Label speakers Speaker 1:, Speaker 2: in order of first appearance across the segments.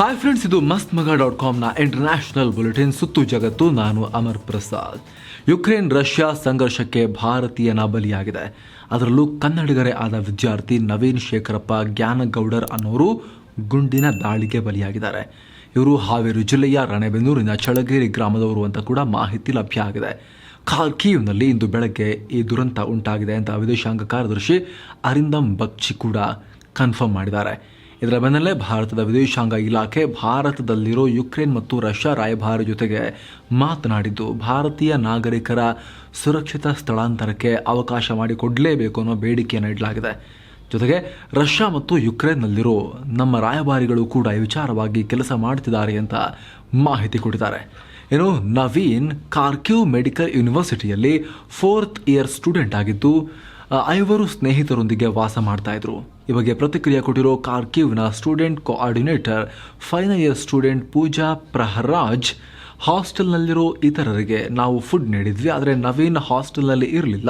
Speaker 1: Hi friends, ಇದು ಮಸ್ತ್ ಮಗ .com ಇಂಟರ್ನ್ಯಾಷನಲ್ ಬುಲೆಟಿನ್ ಸುತ್ತು ಜಗತ್ತು. ನಾನು ಅಮರ್ ಪ್ರಸಾದ್. ಯುಕ್ರೇನ್ ರಷ್ಯಾ ಸಂಘರ್ಷಕ್ಕೆ ಭಾರತೀಯನ ಬಲಿಯಾಗಿದೆ. ಅದರಲ್ಲೂ ಕನ್ನಡಿಗರೇ ಆದ ವಿದ್ಯಾರ್ಥಿ ನವೀನ್ ಶೇಖರಪ್ಪ ಜ್ಞಾನಗೌಡರ್ ಅನ್ನೋರು ಗುಂಡಿನ ದಾಳಿಗೆ ಬಲಿಯಾಗಿದ್ದಾರೆ. ಇವರು ಹಾವೇರಿ ಜಿಲ್ಲೆಯ ರಾಣೆಬೆನ್ನೂರಿನ ಚಳಗೇರಿ ಗ್ರಾಮದವರು ಅಂತ ಕೂಡ ಮಾಹಿತಿ ಲಭ್ಯ ಆಗಿದೆ. ಖಾರ್ಕಿವ್ನಲ್ಲಿ ಇಂದು ಬೆಳಗ್ಗೆ ಈ ದುರಂತ ಉಂಟಾಗಿದೆ ಅಂತ ವಿದೇಶಾಂಗ ಕಾರ್ಯದರ್ಶಿ ಅರಿಂದಮ್ ಬಗ್ಚಿ ಕೂಡ ಕನ್ಫರ್ಮ್ ಮಾಡಿದ್ದಾರೆ. ಇದರ ಬೆನ್ನಲ್ಲೇ ಭಾರತದ ವಿದೇಶಾಂಗ ಇಲಾಖೆ ಭಾರತದಲ್ಲಿರೋ ಯುಕ್ರೇನ್ ಮತ್ತು ರಷ್ಯಾ ರಾಯಭಾರಿ ಜೊತೆಗೆ ಮಾತನಾಡಿದ್ದು, ಭಾರತೀಯ ನಾಗರಿಕರ ಸುರಕ್ಷಿತ ಸ್ಥಳಾಂತರಕ್ಕೆ ಅವಕಾಶ ಮಾಡಿಕೊಡಲೇಬೇಕು ಅನ್ನೋ ಬೇಡಿಕೆಯನ್ನು ಇಡಲಾಗಿದೆ. ಜೊತೆಗೆ ರಷ್ಯಾ ಮತ್ತು ಯುಕ್ರೇನ್ನಲ್ಲಿರೋ ನಮ್ಮ ರಾಯಭಾರಿಗಳು ಕೂಡ ಈ ವಿಚಾರವಾಗಿ ಕೆಲಸ ಮಾಡ್ತಿದ್ದಾರೆ ಅಂತ ಮಾಹಿತಿ ಕೊಟ್ಟಿದ್ದಾರೆ. ನವೀನ್ ಖಾರ್ಕಿವ್ ಮೆಡಿಕಲ್ ಯೂನಿವರ್ಸಿಟಿಯಲ್ಲಿ 4th ಇಯರ್ ಸ್ಟೂಡೆಂಟ್ ಆಗಿದ್ದು 5 ಸ್ನೇಹಿತರೊಂದಿಗೆ ವಾಸ ಮಾಡ್ತಾ ಇದ್ರು. ಈ ಬಗ್ಗೆ ಪ್ರತಿಕ್ರಿಯೆ ಕೊಟ್ಟಿರೋ ಖಾರ್ಕಿವ್ನ student coordinator final year student Pooja Praharaj, ಹಾಸ್ಟೆಲ್ನಲ್ಲಿರೋ ಇತರರಿಗೆ ನಾವು ಫುಡ್ ನೀಡಿದ್ವಿ, ಆದರೆ ನವೀನ್ ಹಾಸ್ಟೆಲ್ನಲ್ಲಿ ಇರಲಿಲ್ಲ.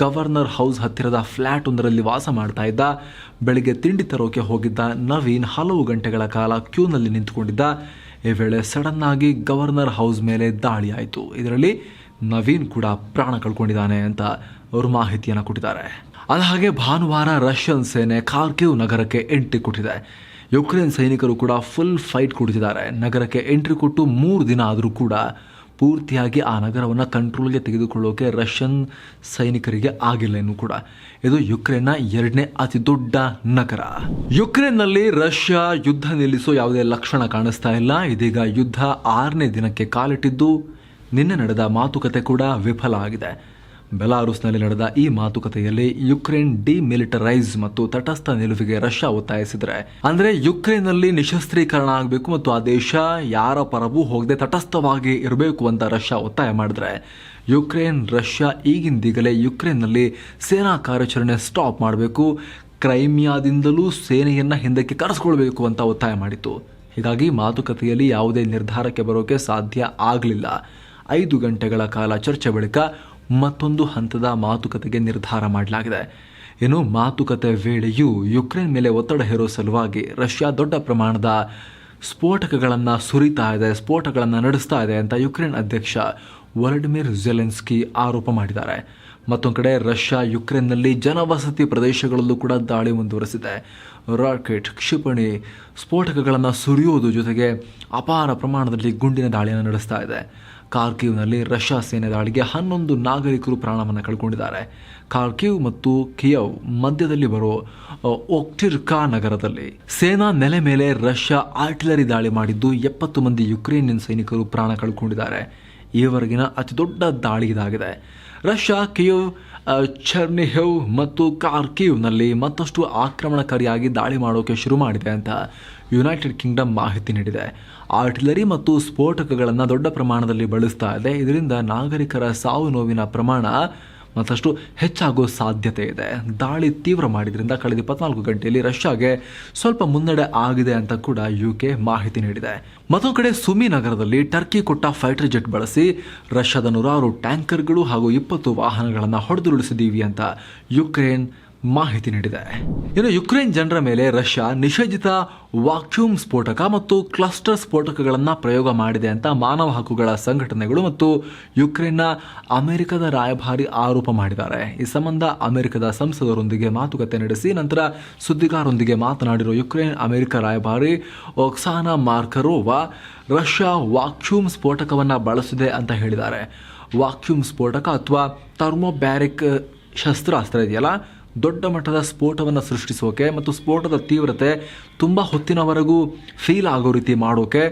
Speaker 1: ಗವರ್ನರ್ ಹೌಸ್ ಹತ್ತಿರದ ಫ್ಲ್ಯಾಟ್ ಒಂದರಲ್ಲಿ ವಾಸ ಮಾಡ್ತಾ ಇದ್ದ. ಬೆಳಿಗ್ಗೆ ತಿಂಡಿ ತರೋಕೆ ಹೋಗಿದ್ದ ನವೀನ್ ಹಲವು ಗಂಟೆಗಳ ಕಾಲ ಕ್ಯೂನಲ್ಲಿ ನಿಂತುಕೊಂಡಿದ್ದ. ಈ ವೇಳೆ ಸಡನ್ ಆಗಿ ಗವರ್ನರ್ ಹೌಸ್ ಮೇಲೆ ದಾಳಿ ಆಯಿತು. ಇದರಲ್ಲಿ ನವೀನ್ ಕೂಡ ಪ್ರಾಣ ಕಳ್ಕೊಂಡಿದ್ದಾನೆ ಅಂತ ಅವರು ಮಾಹಿತಿಯನ್ನು ಕೊಟ್ಟಿದ್ದಾರೆ. ಹಾಗೆ ಭಾನುವಾರ ರಷ್ಯನ್ ಸೇನೆ ಖಾರ್ಕಿವ್ ನಗರಕ್ಕೆ ಎಂಟ್ರಿ ಕೊಟ್ಟಿದೆ. ಯುಕ್ರೇನ್ ಸೈನಿಕರು ಕೂಡ ಫುಲ್ ಫೈಟ್ ಕೊಡ್ತಿದ್ದಾರೆ. ನಗರಕ್ಕೆ ಎಂಟ್ರಿ ಕೊಟ್ಟು 3 ದಿನ ಆದರೂ ಕೂಡ ಪೂರ್ತಿಯಾಗಿ ಆ ನಗರವನ್ನು ಕಂಟ್ರೋಲ್ಗೆ ತೆಗೆದುಕೊಳ್ಳೋಕೆ ರಷ್ಯನ್ ಸೈನಿಕರಿಗೆ ಆಗಿಲ್ಲ ಇನ್ನೂ ಕೂಡ. ಇದು ಯುಕ್ರೇನ್ನ 2ನೇ ಅತಿ ದೊಡ್ಡ ನಗರ. ಯುಕ್ರೇನ್ನಲ್ಲಿ ರಷ್ಯಾ ಯುದ್ಧ ನಿಲ್ಲಿಸೋ ಯಾವುದೇ ಲಕ್ಷಣ ಕಾಣಿಸ್ತಾ ಇಲ್ಲ. ಇದೀಗ ಯುದ್ಧ 6ನೇ ದಿನಕ್ಕೆ ಕಾಲಿಟ್ಟಿದ್ದು, ನಿನ್ನೆ ನಡೆದ ಮಾತುಕತೆ ಕೂಡ ವಿಫಲ ಆಗಿದೆ. ಬೆಲಾರುಸ್ನಲ್ಲಿ ನಡೆದ ಈ ಮಾತುಕತೆಯಲ್ಲಿ ಯುಕ್ರೇನ್ ಡಿಮಿಲಿಟರೈಸ್ ಮತ್ತು ತಟಸ್ಥ ನಿಲುವಿಗೆ ರಷ್ಯಾ ಒತ್ತಾಯಿಸಿದರೆ, ಅಂದರೆ ಯುಕ್ರೇನ್ನಲ್ಲಿ ನಿಶಸ್ತ್ರೀಕರಣ ಆಗಬೇಕು ಮತ್ತು ಆ ದೇಶ ಯಾರ ಪರವೂ ಹೋಗದೆ ತಟಸ್ಥವಾಗಿ ಇರಬೇಕು ಅಂತ ರಷ್ಯಾ ಒತ್ತಾಯ ಮಾಡಿದ್ರೆ, ಯುಕ್ರೇನ್ ರಷ್ಯಾ ಈಗಿಂದೀಗಲೇ ಯುಕ್ರೇನ್ನಲ್ಲಿ ಸೇನಾ ಕಾರ್ಯಾಚರಣೆ ಸ್ಟಾಪ್ ಮಾಡಬೇಕು, ಕ್ರೈಮಿಯಾದಿಂದಲೂ ಸೇನೆಯನ್ನು ಹಿಂದಕ್ಕೆ ಕರೆಸ್ಕೊಳ್ಬೇಕು ಅಂತ ಒತ್ತಾಯ ಮಾಡಿತ್ತು. ಹೀಗಾಗಿ ಮಾತುಕತೆಯಲ್ಲಿ ಯಾವುದೇ ನಿರ್ಧಾರಕ್ಕೆ ಬರೋಕೆ ಸಾಧ್ಯ ಆಗಲಿಲ್ಲ. 5 ಗಂಟೆಗಳ ಕಾಲ ಚರ್ಚೆ ಬಳಿಕ ಮತ್ತೊಂದು ಹಂತದ ಮಾತುಕತೆಗೆ ನಿರ್ಧಾರ ಮಾಡಲಾಗಿದೆ. ಮಾತುಕತೆ ವೇಳೆಯೂ ಯುಕ್ರೇನ್ ಮೇಲೆ ಒತ್ತಡ ಹೇರೋ ಸಲುವಾಗಿ ರಷ್ಯಾ ದೊಡ್ಡ ಪ್ರಮಾಣದ ಸ್ಫೋಟಕಗಳನ್ನು ಸುರಿತಾ ಇದೆ, ಸ್ಫೋಟಗಳನ್ನು ನಡೆಸ್ತಾ ಇದೆ ಅಂತ ಯುಕ್ರೇನ್ ಅಧ್ಯಕ್ಷ ವೊಲಡಿಮಿರ್ ಝೆಲೆನ್ಸ್ಕಿ ಆರೋಪ ಮಾಡಿದ್ದಾರೆ. ಮತ್ತೊಂದು ಕಡೆ ರಷ್ಯಾ ಯುಕ್ರೇನ್ನಲ್ಲಿ ಜನವಸತಿ ಪ್ರದೇಶಗಳಲ್ಲೂ ಕೂಡ ದಾಳಿ ಮುಂದುವರೆಸಿದೆ. ರಾಕೆಟ್, ಕ್ಷಿಪಣಿ, ಸ್ಫೋಟಕಗಳನ್ನು ಸುರಿಯೋದು ಜೊತೆಗೆ ಅಪಾರ ಪ್ರಮಾಣದಲ್ಲಿ ಗುಂಡಿನ ದಾಳಿಯನ್ನು ನಡೆಸ್ತಾ ಇದೆ. ಖಾರ್ಕಿವ್ನಲ್ಲಿ ರಷ್ಯಾ ಸೇನೆ ದಾಳಿಗೆ 11 ನಾಗರಿಕರು ಪ್ರಾಣವನ್ನು ಕಳ್ಕೊಂಡಿದ್ದಾರೆ. ಖಾರ್ಕಿವ್ ಮತ್ತು ಕಿಯವ್ ಮಧ್ಯದಲ್ಲಿ ಬರೋ ಒಕ್ಟಿರ್ಕಾ ನಗರದಲ್ಲಿ ಸೇನಾ ನೆಲೆ ಮೇಲೆ ರಷ್ಯಾ ಆರ್ಟಿಲರಿ ದಾಳಿ ಮಾಡಿದ್ದು 70 ಮಂದಿ ಯುಕ್ರೇನಿಯನ್ ಸೈನಿಕರು ಪ್ರಾಣ ಕಳ್ಕೊಂಡಿದ್ದಾರೆ. ಈವರೆಗಿನ ಅತಿ ದೊಡ್ಡ ದಾಳಿ ಇದಾಗಿದೆ. ರಷ್ಯಾ ಕಿಯವ್, ಚೆರ್ನಿಹಿವ್ ಮತ್ತು ಖಾರ್ಕಿವ್ನಲ್ಲಿ ಮತ್ತಷ್ಟು ಆಕ್ರಮಣಕಾರಿಯಾಗಿ ದಾಳಿ ಮಾಡೋಕೆ ಶುರು ಮಾಡಿದೆ ಅಂತ ಯುನೈಟೆಡ್ ಕಿಂಗ್ಡಮ್ ಮಾಹಿತಿ ನೀಡಿದೆ. ಆರ್ಟಿಲರಿ ಮತ್ತು ಸ್ಫೋಟಕಗಳನ್ನು ದೊಡ್ಡ ಪ್ರಮಾಣದಲ್ಲಿ ಬಳಸ್ತಾ ಇದೆ. ಇದರಿಂದ ನಾಗರಿಕರ ಸಾವು ನೋವಿನ ಪ್ರಮಾಣ ಮತ್ತಷ್ಟು ಹೆಚ್ಚಾಗೋ ಸಾಧ್ಯತೆ ಇದೆ. ದಾಳಿ ತೀವ್ರ ಮಾಡಿದ್ರಿಂದ ಕಳೆದ 24 ಗಂಟೆಯಲ್ಲಿ ರಷ್ಯಾಗೆ ಸ್ವಲ್ಪ ಮುನ್ನಡೆ ಆಗಿದೆ ಅಂತ ಕೂಡ UK ಮಾಹಿತಿ ನೀಡಿದೆ. ಮತ್ತೊಂದು ಕಡೆ ಸುಮಿ ನಗರದಲ್ಲಿ ಟರ್ಕಿ ಕೊಟ್ಟ ಫೈಟರ್ ಜೆಟ್ ಬಳಸಿ ರಷ್ಯಾದ 100 ಟ್ಯಾಂಕರ್ಗಳು ಹಾಗೂ 20 ವಾಹನಗಳನ್ನು ಹೊಡೆದುರುಳಿಸಿದ್ದೀವಿ ಅಂತ ಯುಕ್ರೇನ್ ಮಾಹಿತಿ ನೀಡಿದೆ. ಯುಕ್ರೇನ್ ಜನರ ಮೇಲೆ ರಷ್ಯಾ ನಿಷೇಧಿತ ವಾಕ್ಯೂಮ್ ಸ್ಫೋಟಕ ಮತ್ತು ಕ್ಲಸ್ಟರ್ ಸ್ಫೋಟಕಗಳನ್ನು ಪ್ರಯೋಗ ಮಾಡಿದೆ ಅಂತ ಮಾನವ ಹಕ್ಕುಗಳ ಸಂಘಟನೆಗಳು ಮತ್ತು ಯುಕ್ರೇನ್ನ ಅಮೆರಿಕದ ರಾಯಭಾರಿ ಆರೋಪ ಮಾಡಿದ್ದಾರೆ. ಈ ಸಂಬಂಧ ಅಮೆರಿಕದ ಸಂಸದರೊಂದಿಗೆ ಮಾತುಕತೆ ನಡೆಸಿ ನಂತರ ಸುದ್ದಿಗಾರರೊಂದಿಗೆ ಮಾತನಾಡಿರೋ ಯುಕ್ರೇನ್ ಅಮೆರಿಕ ರಾಯಭಾರಿ ಒಕ್ಸಾನಾ ಮಾರ್ಕರೋವಾ ರಷ್ಯಾ ವಾಕ್ಯೂಮ್ ಸ್ಫೋಟಕವನ್ನು ಬಳಸಿದೆ ಅಂತ ಹೇಳಿದ್ದಾರೆ. ವಾಕ್ಯೂಮ್ ಸ್ಫೋಟಕ ಅಥವಾ ಥರ್ಮೋಬ್ಯಾರಿಕ್ ಶಸ್ತ್ರಾಸ್ತ್ರ ಇದೆಯಲ್ಲ, ದೊಡ್ಡ ಮಟ್ಟದ ಸ್ಫೋಟವನ್ನು ಸೃಷ್ಟಿಸೋಕೆ ಮತ್ತು ಸ್ಫೋಟದ ತೀವ್ರತೆ ತುಂಬ ಹೊತ್ತಿನವರೆಗೂ ಫೀಲ್ ಆಗೋ ರೀತಿ ಮಾಡೋಕೆ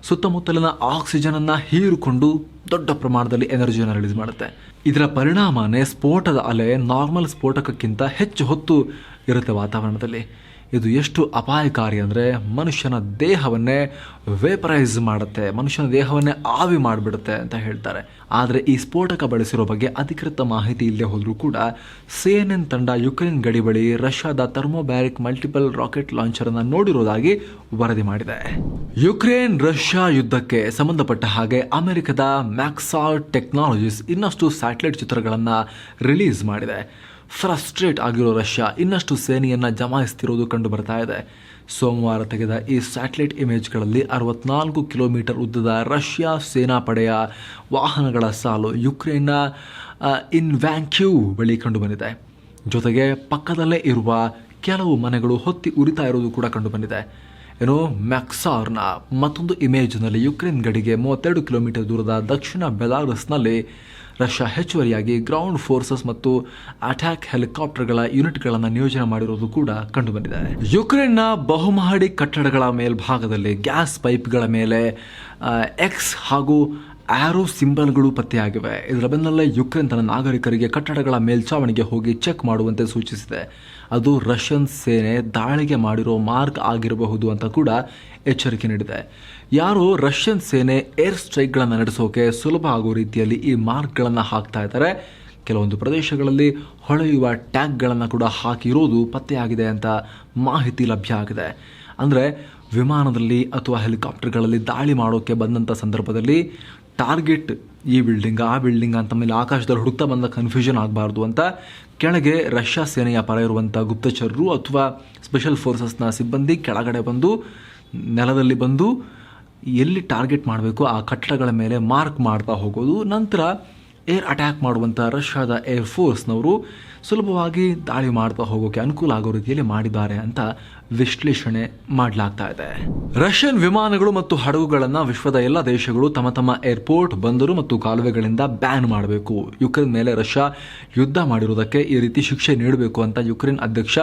Speaker 1: ಸುತ್ತಮುತ್ತಲಿನ ಆಕ್ಸಿಜನನ್ನು ಹೀರಿಕೊಂಡು ದೊಡ್ಡ ಪ್ರಮಾಣದಲ್ಲಿ ಎನರ್ಜಿಯನ್ನು ರಿಲೀಸ್ ಮಾಡುತ್ತೆ. ಇದರ ಪರಿಣಾಮನೇ ಸ್ಫೋಟದ ಅಲೆ ನಾರ್ಮಲ್ ಸ್ಫೋಟಕಕ್ಕಿಂತ ಹೆಚ್ಚು ಹೊತ್ತು ಇರುತ್ತೆ ವಾತಾವರಣದಲ್ಲಿ. ಇದು ಎಷ್ಟು ಅಪಾಯಕಾರಿ ಅಂದರೆ ಮನುಷ್ಯನ ದೇಹವನ್ನೇ ವೇಪರೈಸ್ ಮಾಡುತ್ತೆ, ಮನುಷ್ಯನ ದೇಹವನ್ನೇ ಆವಿ ಮಾಡಿಬಿಡುತ್ತೆ ಅಂತ ಹೇಳ್ತಾರೆ. ಆದರೆ ಈ ಸ್ಫೋಟಕ ಬಳಸಿರೋ ಬಗ್ಗೆ ಅಧಿಕೃತ ಮಾಹಿತಿ ಇಲ್ಲದೆ ಹೋದರೂ ಕೂಡ CNN ತಂಡ ಯುಕ್ರೇನ್ ಗಡಿ ಬಳಿ ರಷ್ಯಾದ ಥರ್ಮೋಬ್ಯಾರಿಕ್ ಮಲ್ಟಿಪಲ್ ರಾಕೆಟ್ ಲಾಂಚರ್ ಅನ್ನು ನೋಡಿರೋದಾಗಿ ವರದಿ ಮಾಡಿದೆ. ಯುಕ್ರೇನ್ ರಷ್ಯಾ ಯುದ್ಧಕ್ಕೆ ಸಂಬಂಧಪಟ್ಟ ಹಾಗೆ ಅಮೆರಿಕದ ಮ್ಯಾಕ್ಸಾರ್ ಟೆಕ್ನಾಲಜೀಸ್ ಇನ್ನಷ್ಟು ಸ್ಯಾಟಲೈಟ್ ಚಿತ್ರಗಳನ್ನು ರಿಲೀಸ್ ಮಾಡಿದೆ. ಫ್ರಸ್ಟ್ರೇಟ್ ಆಗಿರೋ ರಷ್ಯಾ ಇನ್ನಷ್ಟು ಸೇನೆಯನ್ನು ಜಮಾಯಿಸ್ತಿರೋದು ಕಂಡು ಬರ್ತಾ ಇದೆ. ಸೋಮವಾರ ತೆಗೆದ ಈ ಸ್ಯಾಟಲೈಟ್ ಇಮೇಜ್ಗಳಲ್ಲಿ 64 ಕಿಲೋಮೀಟರ್ ಉದ್ದದ ರಷ್ಯಾ ಸೇನಾಪಡೆಯ ವಾಹನಗಳ ಸಾಲು ಯುಕ್ರೇನ್ನ ಇನ್ವ್ಯಾಂಕ್ಯೂ ಬಳಿ ಕಂಡುಬಂದಿದೆ. ಜೊತೆಗೆ ಪಕ್ಕದಲ್ಲೇ ಇರುವ ಕೆಲವು ಮನೆಗಳು ಹೊತ್ತಿ ಉರಿತಾ ಇರುವುದು ಕೂಡ ಕಂಡುಬಂದಿದೆ. ಮ್ಯಾಕ್ಸಾರ್ನ ಮತ್ತೊಂದು ಇಮೇಜ್ನಲ್ಲಿ ಯುಕ್ರೇನ್ ಗಡಿಗೆ 32 ಕಿಲೋಮೀಟರ್ ದೂರದ ದಕ್ಷಿಣ ಬೆಲಾರಸ್ನಲ್ಲಿ ರಷ್ಯಾ ಹೆಚ್ಚುವರಿಯಾಗಿ ಗ್ರೌಂಡ್ ಫೋರ್ಸಸ್ ಮತ್ತು ಅಟ್ಯಾಕ್ ಹೆಲಿಕಾಪ್ಟರ್ಗಳ ಯೂನಿಟ್ಗಳನ್ನು ನಿಯೋಜನೆ ಮಾಡಿರುವುದು ಕೂಡ ಕಂಡುಬಂದಿದೆ. ಯುಕ್ರೇನ್ನ ಬಹುಮಹಡಿ ಕಟ್ಟಡಗಳ ಮೇಲ್ಭಾಗದಲ್ಲಿ ಗ್ಯಾಸ್ ಪೈಪ್ಗಳ ಮೇಲೆ ಎಕ್ಸ್ ಹಾಗೂ ಆರೋ ಸಿಂಬಲ್ಗಳು ಪತ್ತೆಯಾಗಿವೆ. ಇದರ ಬೆನ್ನಲ್ಲೇ ಯುಕ್ರೇನ್ ತನ್ನ ನಾಗರಿಕರಿಗೆ ಕಟ್ಟಡಗಳ ಮೇಲ್ಛಾವಣಿಗೆ ಹೋಗಿ ಚೆಕ್ ಮಾಡುವಂತೆ ಸೂಚಿಸಿದೆ. ಅದು ರಷ್ಯನ್ ಸೇನೆ ದಾಳಿಗೆ ಮಾಡಿರೋ ಮಾರ್ಕ್ ಆಗಿರಬಹುದು ಅಂತ ಕೂಡ ಎಚ್ಚರಿಕೆ ನೀಡಿದೆ. ಯಾರೋ ರಷ್ಯನ್ ಸೇನೆ ಏರ್ ಸ್ಟ್ರೈಕ್ಗಳನ್ನು ನಡೆಸೋಕೆ ಸುಲಭ ಆಗೋ ರೀತಿಯಲ್ಲಿ ಈ ಮಾರ್ಕ್ಗಳನ್ನು ಹಾಕ್ತಾ ಇದ್ದಾರೆ. ಕೆಲವೊಂದು ಪ್ರದೇಶಗಳಲ್ಲಿ ಹೊಳೆಯುವ ಟ್ಯಾಗ್ಗಳನ್ನು ಕೂಡ ಹಾಕಿರೋದು ಪತ್ತೆಯಾಗಿದೆ ಅಂತ ಮಾಹಿತಿ ಲಭ್ಯ ಆಗಿದೆ. ಅಂದರೆ ವಿಮಾನದಲ್ಲಿ ಅಥವಾ ಹೆಲಿಕಾಪ್ಟರ್ಗಳಲ್ಲಿ ದಾಳಿ ಮಾಡೋಕ್ಕೆ ಬಂದಂಥ ಸಂದರ್ಭದಲ್ಲಿ ಟಾರ್ಗೆಟ್ ಈ ಬಿಲ್ಡಿಂಗ್ ಆ ಬಿಲ್ಡಿಂಗ್ ಅಂತ ಮೇಲೆ ಆಕಾಶದಲ್ಲಿ ಹುಡುಕ್ತಾ ಬಂದ ಕನ್ಫ್ಯೂಷನ್ ಆಗಬಾರ್ದು ಅಂತ ಕೆಳಗೆ ರಷ್ಯಾ ಸೇನೆಯ ಪರ ಇರುವಂಥ ಗುಪ್ತಚರರು ಅಥವಾ ಸ್ಪೆಷಲ್ ಫೋರ್ಸಸ್ನ ಸಿಬ್ಬಂದಿ ಕೆಳಗಡೆ ಬಂದು ನೆಲದಲ್ಲಿ ಬಂದು ಎಲ್ಲಿ ಟಾರ್ಗೆಟ್ ಮಾಡಬೇಕು ಆ ಕಟ್ಟಡಗಳ ಮೇಲೆ ಮಾರ್ಕ್ ಮಾಡ್ತಾ ಹೋಗೋದು. ನಂತರ ಏರ್ ಅಟ್ಯಾಕ್ ಮಾಡುವಂಥ ರಷ್ಯಾದ ಏರ್ ಫೋರ್ಸ್ನವರು ಸುಲಭವಾಗಿ ದಾಳಿ ಮಾಡ್ತಾ ಹೋಗೋಕೆ ಅನುಕೂಲ ಆಗೋ ರೀತಿಯಲ್ಲಿ ಮಾಡಿದ್ದಾರೆ ಅಂತ ವಿಶ್ಲೇಷಣೆ ಮಾಡಲಾಗ್ತಾ ಇದೆ. ರಷ್ಯನ್ ವಿಮಾನಗಳು ಮತ್ತು ಹಡಗುಗಳನ್ನು ವಿಶ್ವದ ಎಲ್ಲ ದೇಶಗಳು ತಮ್ಮ ತಮ್ಮ ಏರ್ಪೋರ್ಟ್, ಬಂದರು ಮತ್ತು ಕಾಲುವೆಗಳಿಂದ ಬ್ಯಾನ್ ಮಾಡಬೇಕು. ಯುಕ್ರೇನ್ ಮೇಲೆ ರಷ್ಯಾ ಯುದ್ಧ ಮಾಡಿರುವುದಕ್ಕೆ ಈ ರೀತಿ ಶಿಕ್ಷೆ ನೀಡಬೇಕು ಅಂತ ಯುಕ್ರೇನ್ ಅಧ್ಯಕ್ಷ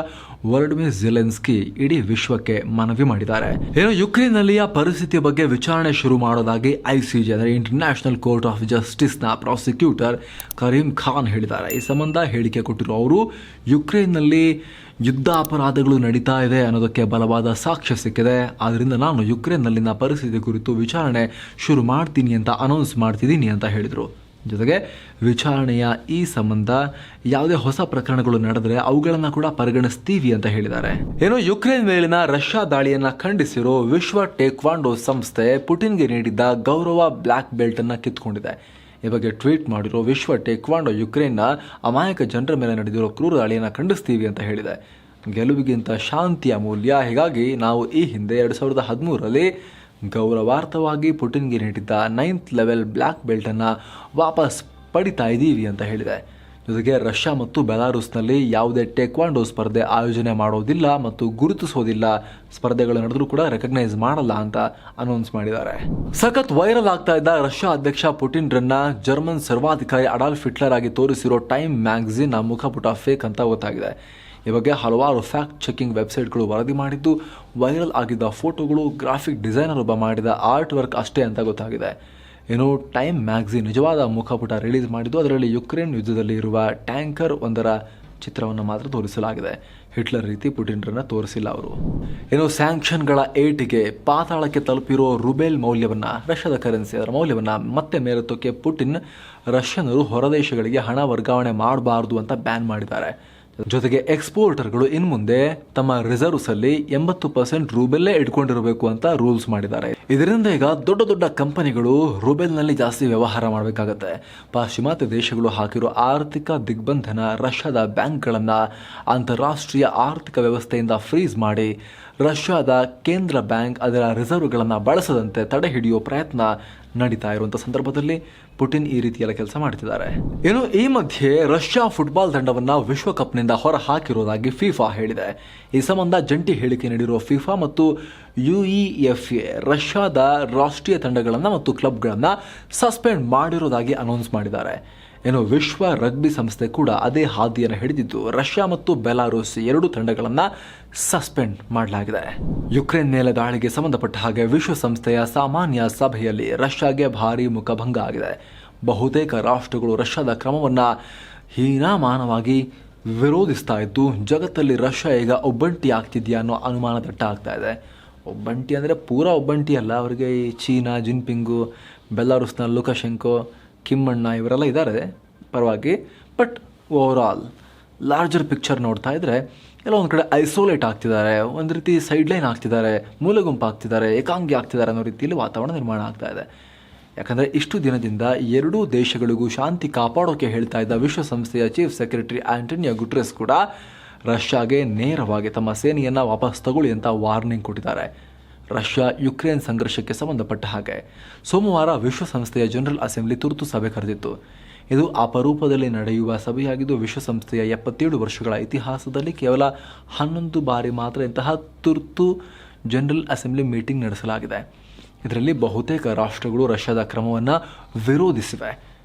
Speaker 1: ವೊಲೋಡಿಮಿರ್ ಝೆಲೆನ್ಸ್ಕಿ ಇಡೀ ವಿಶ್ವಕ್ಕೆ ಮನವಿ ಮಾಡಿದ್ದಾರೆ. ಯುಕ್ರೇನ್ನಲ್ಲಿಯ ಪರಿಸ್ಥಿತಿಯ ಬಗ್ಗೆ ವಿಚಾರಣೆ ಶುರು ಮಾಡೋದಾಗಿ ICJ ಅಂದರೆ ಇಂಟರ್ನ್ಯಾಷನಲ್ ಕೋರ್ಟ್ ಆಫ್ ಜಸ್ಟಿಸ್ನ ಪ್ರಾಸಿಕ್ಯೂಟರ್ ಕರೀಂ ಖಾನ್ ಹೇಳಿದ್ದಾರೆ. ಈ ಸಂಬಂಧ ಹೇಳಿಕೆ ಕೊಟ್ಟಿರುವ ಅವರು ಯುಕ್ರೇನ್ನಲ್ಲಿ ಯುದ್ಧ ಅಪರಾಧಗಳು ನಡೀತಾ ಇದೆ ಅನ್ನೋದಕ್ಕೆ ಬಲವಾದ ಸಾಕ್ಷ್ಯ ಸಿಕ್ಕಿದೆ. ಆದ್ದರಿಂದ ನಾನು ಯುಕ್ರೇನ್ನಲ್ಲಿನ ಪರಿಸ್ಥಿತಿ ಕುರಿತು ವಿಚಾರಣೆ ಶುರು ಮಾಡ್ತೀನಿ ಅಂತ ಅನೌನ್ಸ್ ಮಾಡ್ತಿದ್ದೀನಿ ಅಂತ ಹೇಳಿದರು. ಜೊತೆಗೆ ವಿಚಾರಣೆಯ ಈ ಸಂಬಂಧ ಯಾವುದೇ ಹೊಸ ಪ್ರಕರಣಗಳು ನಡೆದರೆ ಅವುಗಳನ್ನು ಕೂಡ ಪರಿಗಣಿಸ್ತೀವಿ ಅಂತ ಹೇಳಿದ್ದಾರೆ. ಯುಕ್ರೇನ್ ಮೇಲಿನ ರಷ್ಯಾ ದಾಳಿಯನ್ನು ಖಂಡಿಸಿರೋ ವಿಶ್ವ ಟೇಕ್ವಾಂಡೋ ಸಂಸ್ಥೆ ಪುಟಿನ್ಗೆ ನೀಡಿದ್ದ ಗೌರವ ಬ್ಲ್ಯಾಕ್ ಬೆಲ್ಟ್ ಅನ್ನು ಕಿತ್ಕೊಂಡಿದೆ. ಈ ಬಗ್ಗೆ ಟ್ವೀಟ್ ಮಾಡಿರೋ ವಿಶ್ವ ಟೇಕ್ವಾಂಡೋ ಯುಕ್ರೇನ್ನ ಅಮಾಯಕ ಜನರ ಮೇಲೆ ನಡೆದಿರೋ ಕ್ರೂರ ದಾಳಿಯನ್ನು ಖಂಡಿಸ್ತೀವಿ ಅಂತ ಹೇಳಿದೆ. ಗೆಲುವಿಗಿಂತ ಶಾಂತಿಯ ಮೂಲ್ಯ. ಹೀಗಾಗಿ ನಾವು ಈ ಹಿಂದೆ 2013ರಲ್ಲಿ ಗೌರವಾರ್ಥವಾಗಿ ಪುಟಿನ್ಗೆ ನೀಡಿದ್ದ 9th ಲೆವೆಲ್ ಬ್ಲ್ಯಾಕ್ ಬೆಲ್ಟನ್ನು ವಾಪಸ್ ಪಡಿತಾ ಇದ್ದೀವಿ ಅಂತ ಹೇಳಿದೆ. ಜೊತೆಗೆ ರಷ್ಯಾ ಮತ್ತು ಬೆಲಾರೂಸ್ನಲ್ಲಿ ಯಾವುದೇ ಟೇಕ್ವಾಂಡೋ ಸ್ಪರ್ಧೆ ಆಯೋಜನೆ ಮಾಡೋದಿಲ್ಲ ಮತ್ತು ಗುರುತಿಸೋದಿಲ್ಲ. ಸ್ಪರ್ಧೆಗಳು ನಡೆದರೂ ಕೂಡ ರೆಕಗ್ನೈಸ್ ಮಾಡಲ್ಲ ಅಂತ ಅನೌನ್ಸ್ ಮಾಡಿದ್ದಾರೆ. ಸಖತ್ ವೈರಲ್ ಆಗ್ತಾ ಇದ್ದ ರಷ್ಯಾ ಅಧ್ಯಕ್ಷ ಪುಟಿನ್ರನ್ನ ಜರ್ಮನ್ ಸರ್ವಾಧಿಕಾರಿ ಅಡಾಲ್ಫ್ ಹಿಟ್ಲರ್ ಆಗಿ ತೋರಿಸಿರೋ ಟೈಮ್ ಮ್ಯಾಗಝಿನ್ ಮುಖಪುಟ ಫೇಕ್ ಅಂತ ಗೊತ್ತಾಗಿದೆ. ಈ ಬಗ್ಗೆ ಹಲವಾರು ಫ್ಯಾಕ್ಟ್ ಚೆಕಿಂಗ್ ವೆಬ್ಸೈಟ್ಗಳು ವರದಿ ಮಾಡಿದ್ದು, ವೈರಲ್ ಆಗಿದ್ದ ಫೋಟೋಗಳು ಗ್ರಾಫಿಕ್ ಡಿಸೈನರ್ ಒಬ್ಬ ಮಾಡಿದ ಆರ್ಟ್ ವರ್ಕ್ ಅಷ್ಟೇ ಅಂತ ಗೊತ್ತಾಗಿದೆ. ಟೈಮ್ ಮ್ಯಾಗಝಿನ್ ನಿಜವಾದ ಮುಖಪುಟ ರಿಲೀಸ್ ಮಾಡಿದ್ದು, ಅದರಲ್ಲಿ ಯುಕ್ರೇನ್ ಯುದ್ಧದಲ್ಲಿ ಇರುವ ಟ್ಯಾಂಕರ್ ಒಂದರ ಚಿತ್ರವನ್ನು ಮಾತ್ರ ತೋರಿಸಲಾಗಿದೆ. ಹಿಟ್ಲರ್ ರೀತಿ ಪುಟಿನ್ರನ್ನ ತೋರಿಸಿಲ್ಲ ಅವರು. ಸ್ಯಾಂಕ್ಷನ್ಗಳ ಏಟಿಗೆ ಪಾತಾಳಕ್ಕೆ ತಲುಪಿರೋ ರುಬೆಲ್ ಮೌಲ್ಯವನ್ನು, ರಷ್ಯಾದ ಕರೆನ್ಸಿ ಅದರ ಮೌಲ್ಯವನ್ನು ಮತ್ತೆ ಮೇಲೆತ್ತೋಕೆ ಪುಟಿನ್ ರಷ್ಯನ್ನರು ಹೊರದೇಶಗಳಿಗೆ ಹಣ ವರ್ಗಾವಣೆ ಮಾಡಬಾರ್ದು ಅಂತ ಬ್ಯಾನ್ ಮಾಡಿದ್ದಾರೆ. ಜೊತೆಗೆ ಎಕ್ಸ್ಪೋರ್ಟರ್ಗಳು ಇನ್ಮುಂದೆ ತಮ್ಮ ರಿಸರ್ವ್ಸ್ ಅಲ್ಲಿ 80% ರೂಬೆಲ್ಲೇ ಇಟ್ಕೊಂಡಿರಬೇಕು ಅಂತ ರೂಲ್ಸ್ ಮಾಡಿದ್ದಾರೆ. ಇದರಿಂದ ಈಗ ದೊಡ್ಡ ದೊಡ್ಡ ಕಂಪನಿಗಳು ರೂಬೆಲ್ನಲ್ಲಿ ಜಾಸ್ತಿ ವ್ಯವಹಾರ ಮಾಡಬೇಕಾಗತ್ತೆ. ಪಾಶ್ಚಿಮಾತ್ಯ ದೇಶಗಳು ಹಾಕಿರೋ ಆರ್ಥಿಕ ದಿಗ್ಬಂಧನ ರಷ್ಯಾದ ಬ್ಯಾಂಕ್ಗಳನ್ನು ಅಂತಾರಾಷ್ಟ್ರೀಯ ಆರ್ಥಿಕ ವ್ಯವಸ್ಥೆಯಿಂದ ಫ್ರೀಸ್ ಮಾಡಿ ರಷ್ಯಾದ ಕೇಂದ್ರ ಬ್ಯಾಂಕ್ ಅದರ ರಿಸರ್ವ್ಗಳನ್ನು ಬಳಸದಂತೆ ತಡೆ ಹಿಡಿಯೋ ಪ್ರಯತ್ನ ನಡೀತಾ ಇರುವಂಥ ಸಂದರ್ಭದಲ್ಲಿ ಪುಟಿನ್ ಈ ರೀತಿಯೆಲ್ಲ ಕೆಲಸ ಮಾಡ್ತಿದ್ದಾರೆ. ಈ ಮಧ್ಯೆ ರಷ್ಯಾ ಫುಟ್ಬಾಲ್ ತಂಡವನ್ನು ವಿಶ್ವಕಪ್ನಿಂದ ಹೊರ ಹಾಕಿರೋದಾಗಿ ಫಿಫಾ ಹೇಳಿದೆ. ಈ ಸಂಬಂಧ ಜಂಟಿ ಹೇಳಿಕೆ ನೀಡಿರುವ ಫಿಫಾ ಮತ್ತು UEFA ರಷ್ಯಾದ ರಾಷ್ಟ್ರೀಯ ತಂಡಗಳನ್ನು ಮತ್ತು ಕ್ಲಬ್ಗಳನ್ನು ಸಸ್ಪೆಂಡ್ ಮಾಡಿರೋದಾಗಿ ಅನೌನ್ಸ್ ಮಾಡಿದ್ದಾರೆ. ವಿಶ್ವ ರಗ್ಬಿ ಸಂಸ್ಥೆ ಕೂಡ ಅದೇ ಹಾದಿಯನ್ನು ಹಿಡಿದಿದ್ದು ರಷ್ಯಾ ಮತ್ತು ಬೆಲಾರೂಸ್ ಎರಡೂ ತಂಡಗಳನ್ನು ಸಸ್ಪೆಂಡ್ ಮಾಡಲಾಗಿದೆ. ಯುಕ್ರೇನ್ ಮೇಲೆ ದಾಳಿಗೆ ಸಂಬಂಧಪಟ್ಟ ಹಾಗೆ ವಿಶ್ವಸಂಸ್ಥೆಯ ಸಾಮಾನ್ಯ ಸಭೆಯಲ್ಲಿ ರಷ್ಯಾಗೆ ಭಾರೀ ಮುಖಭಂಗ ಆಗಿದೆ. ಬಹುತೇಕ ರಾಷ್ಟ್ರಗಳು ರಷ್ಯಾದ ಕ್ರಮವನ್ನು ಹೀನಾಮಾನವಾಗಿ ವಿರೋಧಿಸ್ತಾ ಇದ್ದು, ಜಗತ್ತಲ್ಲಿ ರಷ್ಯಾ ಈಗ ಒಬ್ಬಂಟಿ ಆಗ್ತಿದೆಯಾ ಅನ್ನೋ ಅನುಮಾನ ದಟ್ಟ ಆಗ್ತಾ ಇದೆ. ಒಬ್ಬಂಟಿ ಅಂದರೆ ಪೂರಾ ಒಬ್ಬಂಟಿ ಅಲ್ಲ, ಅವರಿಗೆ ಈ ಚೀನಾ ಜಿನ್ಪಿಂಗು, ಬೆಲಾರೂಸ್ನ ಲುಕಶೆಂಕೋ, ಕಿಮ್ಮಣ್ಣ ಇವರೆಲ್ಲ ಇದ್ದಾರೆ ಪರವಾಗಿ. ಬಟ್ ಓವರಾಲ್ ಲಾರ್ಜರ್ ಪಿಕ್ಚರ್ ನೋಡ್ತಾ ಇದ್ದರೆ ಎಲ್ಲ ಒಂದು ಕಡೆ ಐಸೋಲೇಟ್ ಆಗ್ತಿದ್ದಾರೆ, ಒಂದು ರೀತಿ ಸೈಡ್ಲೈನ್ ಆಗ್ತಿದ್ದಾರೆ, ಮೂಲೆ ಗುಂಪು ಆಗ್ತಿದ್ದಾರೆ, ಏಕಾಂಗಿ ಆಗ್ತಿದ್ದಾರೆ ಅನ್ನೋ ರೀತಿಯಲ್ಲಿ ವಾತಾವರಣ ನಿರ್ಮಾಣ ಆಗ್ತಾ ಇದೆ. ಯಾಕಂದರೆ ಇಷ್ಟು ದಿನದಿಂದ ಎರಡೂ ದೇಶಗಳಿಗೂ ಶಾಂತಿ ಕಾಪಾಡೋಕೆ ಹೇಳ್ತಾ ಇದ್ದ ವಿಶ್ವಸಂಸ್ಥೆಯ ಚೀಫ್ ಸೆಕ್ರೆಟರಿ ಆಂಟೋನಿಯೋ ಗುಟೆರಸ್ ಕೂಡ ರಷ್ಯಾಗೆ ನೇರವಾಗಿ ತಮ್ಮ ಸೇನೆಯನ್ನು ವಾಪಸ್ ತಗೊಳ್ಳಿ ಅಂತ ವಾರ್ನಿಂಗ್ ಕೊಟ್ಟಿದ್ದಾರೆ. ರಷ್ಯಾ ಯುಕ್ರೇನ್ ಸಂಘರ್ಷಕ್ಕೆ ಸಂಬಂಧಪಟ್ಟ ಹಾಗೆ ಸೋಮವಾರ ವಿಶ್ವಸಂಸ್ಥೆಯ ಜನರಲ್ ಅಸೆಂಬ್ಲಿ ತುರ್ತು ಸಭೆ ಕರೆದಿತ್ತು. ಇದು ಅಪರೂಪದಲ್ಲಿ ನಡೆಯುವ ಸಭೆಯಾಗಿದ್ದು, ವಿಶ್ವಸಂಸ್ಥೆಯ 77 ವರ್ಷಗಳ ಇತಿಹಾಸದಲ್ಲಿ ಕೇವಲ 11 ಬಾರಿ ಮಾತ್ರ ಇಂತಹ ತುರ್ತು ಜನರಲ್ ಅಸೆಂಬ್ಲಿ ಮೀಟಿಂಗ್ ನಡೆಸಲಾಗಿದೆ. ಇದರಲ್ಲಿ ಬಹುತೇಕ ರಾಷ್ಟ್ರಗಳು ರಷ್ಯಾದ ಕ್ರಮವನ್ನು ವಿರೋಧಿಸಿವೆ.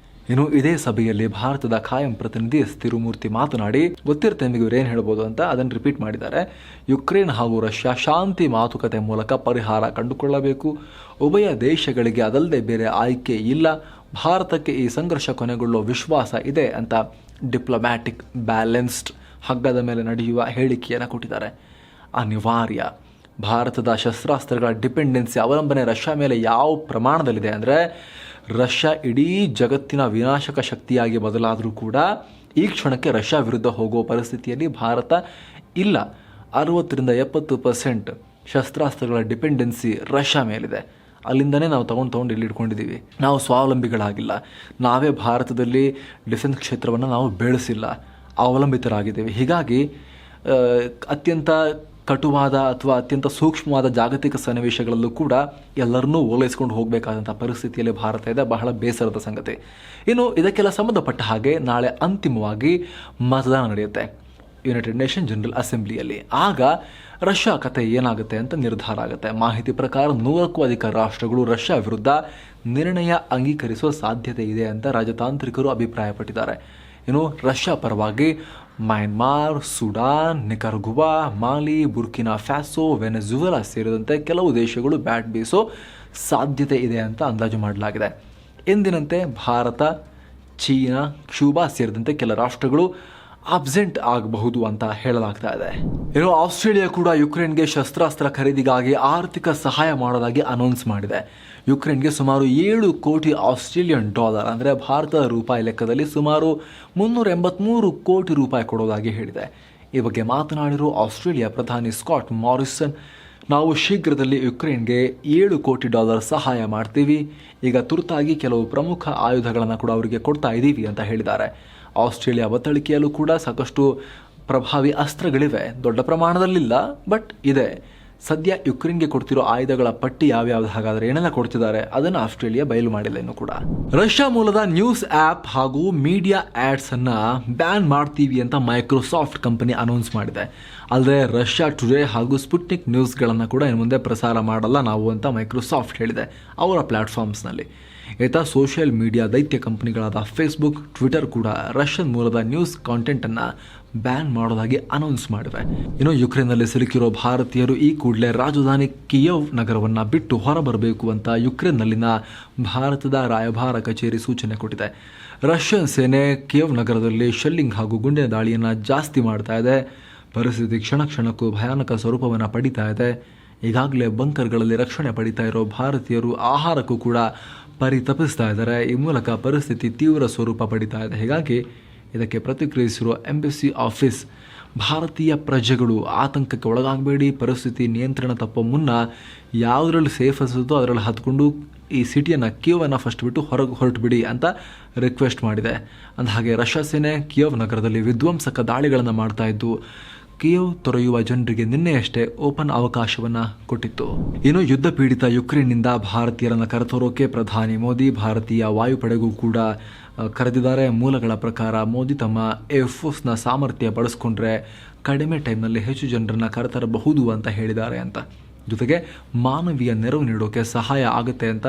Speaker 1: ಇನ್ನು ಇದೇ ಸಭೆಯಲ್ಲಿ ಭಾರತದ ಖಾಯಂ ಪ್ರತಿನಿಧಿ ಎಸ್ ತಿರುಮೂರ್ತಿ ಮಾತನಾಡಿ, ಗೊತ್ತಿರುತ್ತೆ ನಿಮಗೆ ಇವರು ಏನು ಹೇಳ್ಬೋದು ಅಂತ, ಅದನ್ನು ರಿಪೀಟ್ ಮಾಡಿದ್ದಾರೆ. ಯುಕ್ರೇನ್ ಹಾಗೂ ರಷ್ಯಾ ಶಾಂತಿ ಮಾತುಕತೆ ಮೂಲಕ ಪರಿಹಾರ ಕಂಡುಕೊಳ್ಳಬೇಕು. ಉಭಯ ದೇಶಗಳಿಗೆ ಅದಲ್ಲದೆ ಬೇರೆ ಆಯ್ಕೆ ಇಲ್ಲ. ಭಾರತಕ್ಕೆ ಈ ಸಂಘರ್ಷ ಕೊನೆಗೊಳ್ಳುವ ವಿಶ್ವಾಸ ಇದೆ ಅಂತ ಡಿಪ್ಲೊಮ್ಯಾಟಿಕ್ ಬ್ಯಾಲೆನ್ಸ್ಡ್ ಹಗ್ಗದ ಮೇಲೆ ನಡೆಯುವ ಹೇಳಿಕೆಯನ್ನು ಕೊಟ್ಟಿದ್ದಾರೆ. ಅನಿವಾರ್ಯ. ಭಾರತದ ಶಸ್ತ್ರಾಸ್ತ್ರಗಳ ಡಿಪೆಂಡೆನ್ಸಿ ಅವಲಂಬನೆ ರಷ್ಯಾ ಮೇಲೆ ಯಾವ ಪ್ರಮಾಣದಲ್ಲಿದೆ ಅಂದರೆ, ರಷ್ಯಾ ಇಡೀ ಜಗತ್ತಿನ ವಿನಾಶಕ ಶಕ್ತಿಯಾಗಿ ಬದಲಾದರೂ ಕೂಡ ಈ ಕ್ಷಣಕ್ಕೆ ರಷ್ಯಾ ವಿರುದ್ಧ ಹೋಗುವ ಪರಿಸ್ಥಿತಿಯಲ್ಲಿ ಭಾರತ ಇಲ್ಲ. 60-70% ಶಸ್ತ್ರಾಸ್ತ್ರಗಳ ಡಿಪೆಂಡೆನ್ಸಿ ರಷ್ಯಾ ಮೇಲಿದೆ. ಅಲ್ಲಿಂದನೇ ನಾವು ತೊಗೊಂಡು ಇಲ್ಲಿ ಇಟ್ಕೊಂಡಿದ್ದೀವಿ. ನಾವು ಸ್ವಾವಲಂಬಿಗಳಾಗಿಲ್ಲ. ನಾವೇ ಭಾರತದಲ್ಲಿ ಡಿಫೆನ್ಸ್ ಕ್ಷೇತ್ರವನ್ನು ನಾವು ಬೆಳೆಸಿಲ್ಲ, ಅವಲಂಬಿತರಾಗಿದ್ದೇವೆ. ಹೀಗಾಗಿ ಅತ್ಯಂತ ಕಟುವಾದ ಅಥವಾ ಅತ್ಯಂತ ಸೂಕ್ಷ್ಮವಾದ ಜಾಗತಿಕ ಸನ್ನಿವೇಶಗಳಲ್ಲೂ ಕೂಡ ಎಲ್ಲರನ್ನೂ ಓಲೈಸ್ಕೊಂಡು ಹೋಗಬೇಕಾದಂಥ ಪರಿಸ್ಥಿತಿಯಲ್ಲಿ ಭಾರತ ಇದೆ. ಬಹಳ ಬೇಸರದ ಸಂಗತಿ. ಇನ್ನು ಇದಕ್ಕೆಲ್ಲ ಸಂಬಂಧಪಟ್ಟ ಹಾಗೆ ನಾಳೆ ಅಂತಿಮವಾಗಿ ಮತದಾನ ನಡೆಯುತ್ತೆ ಯುನೈಟೆಡ್ ನೇಷನ್ ಜನರಲ್ ಅಸೆಂಬ್ಲಿಯಲ್ಲಿ. ಆಗ ರಷ್ಯಾ ಕತೆ ಏನಾಗುತ್ತೆ ಅಂತ ನಿರ್ಧಾರ ಆಗುತ್ತೆ. ಮಾಹಿತಿ ಪ್ರಕಾರ 100ಕ್ಕೂ ಅಧಿಕ ರಾಷ್ಟ್ರಗಳು ರಷ್ಯಾ ವಿರುದ್ಧ ನಿರ್ಣಯ ಅಂಗೀಕರಿಸುವ ಸಾಧ್ಯತೆ ಇದೆ ಅಂತ ರಾಜತಾಂತ್ರಿಕರು ಅಭಿಪ್ರಾಯಪಟ್ಟಿದ್ದಾರೆ. ಇನ್ನು ರಷ್ಯಾ ಪರವಾಗಿ ಮಯನ್ಮಾರ್, ಸುಡಾನ್, ನಿಕರಗುವಾ, ಮಾಲಿ, ಬುರ್ಕಿನಾ ಫ್ಯಾಸೋ, ವೆನೆಜುವೆಲಾ ಸೇರಿದಂತೆ ಕೆಲವು ದೇಶಗಳು ಬ್ಯಾಟ್ ಬೀಸೋ ಸಾಧ್ಯತೆ ಇದೆ ಅಂತ ಅಂದಾಜು ಮಾಡಲಾಗಿದೆ. ಎಂದಿನಂತೆ ಭಾರತ, ಚೀನಾ, ಕ್ಯೂಬಾ ಸೇರಿದಂತೆ ಕೆಲ ರಾಷ್ಟ್ರಗಳು ಅಬ್ಸೆಂಟ್ ಆಗಬಹುದು ಅಂತ ಹೇಳಲಾಗ್ತಾ ಇದೆ. ಇನ್ನು ಆಸ್ಟ್ರೇಲಿಯಾ ಕೂಡ ಯುಕ್ರೇನ್ಗೆ ಶಸ್ತ್ರಾಸ್ತ್ರ ಖರೀದಿಗಾಗಿ ಆರ್ಥಿಕ ಸಹಾಯ ಮಾಡೋದಾಗಿ ಅನೌನ್ಸ್ ಮಾಡಿದೆ. ಯುಕ್ರೇನ್ಗೆ ಸುಮಾರು 7 ಕೋಟಿ ಆಸ್ಟ್ರೇಲಿಯನ್ ಡಾಲರ್ ಅಂದರೆ ಭಾರತದ ರೂಪಾಯಿ ಲೆಕ್ಕದಲ್ಲಿ ಸುಮಾರು 383 ಕೋಟಿ ರೂಪಾಯಿ ಕೊಡೋದಾಗಿ ಹೇಳಿದೆ. ಈ ಬಗ್ಗೆ ಮಾತನಾಡಿರೋ ಆಸ್ಟ್ರೇಲಿಯಾ ಪ್ರಧಾನಿ ಸ್ಕಾಟ್ ಮಾರಿಸನ್, ನಾವು ಶೀಘ್ರದಲ್ಲಿ ಯುಕ್ರೇನ್ಗೆ 7 ಕೋಟಿ ಡಾಲರ್ ಸಹಾಯ ಮಾಡ್ತೀವಿ. ಈಗ ತುರ್ತಾಗಿ ಕೆಲವು ಪ್ರಮುಖ ಆಯುಧಗಳನ್ನು ಕೂಡ ಅವರಿಗೆ ಕೊಡ್ತಾ ಇದ್ದೀವಿ ಅಂತ ಹೇಳಿದ್ದಾರೆ. ಆಸ್ಟ್ರೇಲಿಯಾ ಬತ್ತಳಿಕೆಯಲ್ಲೂ ಕೂಡ ಸಾಕಷ್ಟು ಪ್ರಭಾವಿ ಅಸ್ತ್ರಗಳಿವೆ. ದೊಡ್ಡ ಪ್ರಮಾಣದಲ್ಲಿಲ್ಲ, ಬಟ್ ಇದೆ. ಸದ್ಯ ಯುಕ್ರೇನ್ಗೆ ಕೊಡ್ತಿರೋ ಆಯುಧಗಳ ಪಟ್ಟಿ ಯಾವ್ಯಾವ್ದು, ಹಾಗಾದರೆ ಏನೆಲ್ಲ ಕೊಡ್ತಿದ್ದಾರೆ ಅದನ್ನು ಆಸ್ಟ್ರೇಲಿಯಾ ಬಯಲು ಮಾಡಿಲ್ಲ ಇನ್ನೂ ಕೂಡ. ರಷ್ಯಾ ಮೂಲದ ನ್ಯೂಸ್ ಆ್ಯಪ್ ಹಾಗೂ ಮೀಡಿಯಾ ಆ್ಯಡ್ಸನ್ನು ಬ್ಯಾನ್ ಮಾಡ್ತೀವಿ ಅಂತ ಮೈಕ್ರೋಸಾಫ್ಟ್ ಕಂಪನಿ ಅನೌನ್ಸ್ ಮಾಡಿದೆ. ಅಲ್ಲದೆ ರಷ್ಯಾ ಟುಡೇ ಹಾಗೂ ಸ್ಪುಟ್ನಿಕ್ ನ್ಯೂಸ್ಗಳನ್ನು ಕೂಡ ಇನ್ನು ಮುಂದೆ ಪ್ರಸಾರ ಮಾಡಲ್ಲ ನಾವು ಅಂತ ಮೈಕ್ರೋಸಾಫ್ಟ್ ಹೇಳಿದೆ ಅವರ ಪ್ಲ್ಯಾಟ್ಫಾರ್ಮ್ಸ್ನಲ್ಲಿ. ಈತ ಸೋಷಿಯಲ್ ಮೀಡಿಯಾ ದೈತ್ಯ ಕಂಪನಿಗಳಾದ ಫೇಸ್ಬುಕ್, ಟ್ವಿಟರ್ ಕೂಡ ರಷ್ಯನ್ ಮೂಲದ ನ್ಯೂಸ್ ಕಾಂಟೆಂಟನ್ನು ಬ್ಯಾನ್ ಮಾಡೋದಾಗಿ ಅನೌನ್ಸ್ ಮಾಡಿವೆ. ಇನ್ನು ಯುಕ್ರೇನ್ನಲ್ಲಿ ಸಿಲುಕಿರೋ ಭಾರತೀಯರು ಈ ಕೂಡಲೇ ರಾಜಧಾನಿ ಕಿಯವ್ ನಗರವನ್ನು ಬಿಟ್ಟು ಹೊರಬರಬೇಕು ಅಂತ ಯುಕ್ರೇನ್ನಲ್ಲಿನ ಭಾರತದ ರಾಯಭಾರ ಕಚೇರಿ ಸೂಚನೆ ಕೊಟ್ಟಿದೆ. ರಷ್ಯನ್ ಸೇನೆ ಕಿಯವ್ ನಗರದಲ್ಲಿ ಶೆಲ್ಲಿಂಗ್ ಹಾಗೂ ಗುಂಡಿನ ದಾಳಿಯನ್ನು ಜಾಸ್ತಿ ಮಾಡ್ತಾ ಇದೆ. ಪರಿಸ್ಥಿತಿ ಕ್ಷಣ ಕ್ಷಣಕ್ಕೂ ಭಯಾನಕ ಸ್ವರೂಪವನ್ನು ಪಡಿತಾ ಇದೆ. ಈಗಾಗಲೇ ಬಂಕರ್ಗಳಲ್ಲಿ ರಕ್ಷಣೆ ಪಡಿತಾ ಇರೋ ಭಾರತೀಯರು ಆಹಾರಕ್ಕೂ ಕೂಡ ಪರಿತಪಿಸ್ತಾ ಇದ್ದಾರೆ. ಈ ಮೂಲಕ ಪರಿಸ್ಥಿತಿ ತೀವ್ರ ಸ್ವರೂಪ ಪಡಿತಾ ಇದೆ. ಹೀಗಾಗಿ ಇದಕ್ಕೆ ಪ್ರತಿಕ್ರಿಯಿಸಿರುವ ಎಂಬಸಿ ಆಫೀಸ್, ಭಾರತೀಯ ಪ್ರಜೆಗಳು ಆತಂಕಕ್ಕೆ ಒಳಗಾಗಬೇಡಿ, ಪರಿಸ್ಥಿತಿ ನಿಯಂತ್ರಣ ತಪ್ಪೋ ಮುನ್ನ ಯಾವುದರಲ್ಲಿ ಸೇಫ್ ಅನಿಸುತ್ತೋ ಅದರಲ್ಲಿ ಹತ್ಕೊಂಡು ಈ ಸಿಟಿಯನ್ನು ಕಿಯೋವನ್ನು ಫಸ್ಟ್ ಬಿಟ್ಟು ಹೊರಟು ಬಿಡಿ ಅಂತ ರಿಕ್ವೆಸ್ಟ್ ಮಾಡಿದೆ. ಅಂದಹಾಗೆ ರಷ್ಯಾ ಸೇನೆ ಕಿಯೋವ್ ನಗರದಲ್ಲಿ ವಿಧ್ವಂಸಕ ದಾಳಿಗಳನ್ನು ಮಾಡ್ತಾ ಇದ್ದು ಕಿಯೋವ್ ತೊರೆಯುವ ಜನರಿಗೆ ನಿನ್ನೆಯಷ್ಟೇ ಓಪನ್ ಅವಕಾಶವನ್ನು ಕೊಟ್ಟಿತ್ತು. ಇನ್ನು ಯುದ್ಧ ಪೀಡಿತ ಯುಕ್ರೇನ್ನಿಂದ ಭಾರತೀಯರನ್ನು ಕರೆತರೋಕೆ ಪ್ರಧಾನಿ ಮೋದಿ ಭಾರತೀಯ ವಾಯುಪಡೆಗೂ ಕೂಡ ಕರೆದಿದ್ದಾರೆ. ಮೂಲಗಳ ಪ್ರಕಾರ ಮೋದಿ ತಮ್ಮ ಏರ್ಫೋರ್ಸ್ನ ಸಾಮರ್ಥ್ಯ ಬಳಸ್ಕೊಂಡ್ರೆ ಕಡಿಮೆ ಟೈಮ್ನಲ್ಲಿ ಹೆಚ್ಚು ಜನರನ್ನು ಕರೆತರಬಹುದು ಅಂತ ಹೇಳಿದ್ದಾರೆ ಅಂತ. ಜೊತೆಗೆ ಮಾನವೀಯ ನೆರವು ನೀಡೋಕೆ ಸಹಾಯ ಆಗುತ್ತೆ ಅಂತ